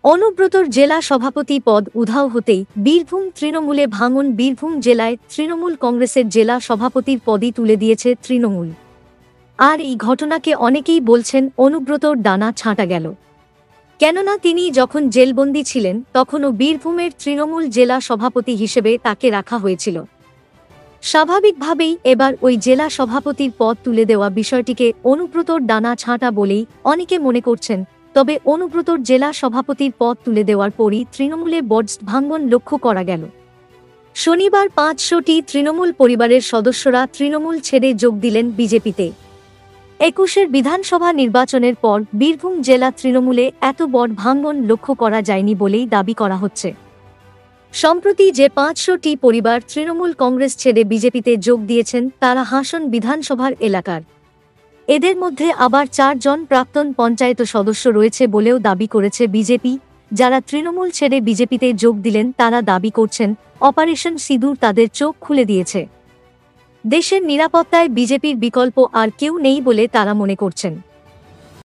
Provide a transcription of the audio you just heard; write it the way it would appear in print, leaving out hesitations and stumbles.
অনুব্রতর জেলা সভাপতি পদ উধাও হতেই বীরভূম তৃণমূলে ভাঙন। বীরভূম জেলায় তৃণমূল কংগ্রেসের জেলা সভাপতির পদই তুলে দিয়েছে তৃণমূল। আর এই ঘটনাকে অনেকেই বলছেন অনুব্রতর ডানা ছাঁটা গেল। কেননা তিনি যখন জেলবন্দি ছিলেন তখনও বীরভূমের তৃণমূল জেলা সভাপতি হিসেবে তাকে রাখা হয়েছিল। স্বাভাবিকভাবেই এবার ওই জেলা সভাপতির পদ তুলে দেওয়া বিষয়টিকে অনুব্রতর ডানা ছাঁটা বলেই অনেকে মনে করছেন। তবে অনুব্রতর জেলা সভাপতির পদ তুলে দেওয়ার পরই তৃণমূলে বড় ভাঙন লক্ষ্য করা গেল। শনিবার ৫০০টি তৃণমূল পরিবারের সদস্যরা তৃণমূল ছেড়ে যোগ দিলেন বিজেপিতে। ২১-এর বিধানসভা নির্বাচনের পর বীরভূম জেলা তৃণমূলে এত বড় ভাঙন লক্ষ্য করা যায়নি বলেই দাবি করা হচ্ছে। সম্প্রতি যে ৫০০টি পরিবার তৃণমূল কংগ্রেস ছেড়ে বিজেপিতে যোগ দিয়েছেন তারা হাসন বিধানসভার এলাকার। এদের মধ্যে আবার ৪ জন প্রাক্তন পঞ্চায়েত সদস্য রয়েছে বলেও দাবি করেছে বিজেপি। যারা তৃণমূল ছেড়ে বিজেপিতে যোগ দিলেন তারা দাবি করছেন অপারেশন সিঁদুর তাদের চোখ খুলে দিয়েছে। দেশের নিরাপত্তায় বিজেপির বিকল্প আর কেউ নেই বলে তারা মনে করছেন।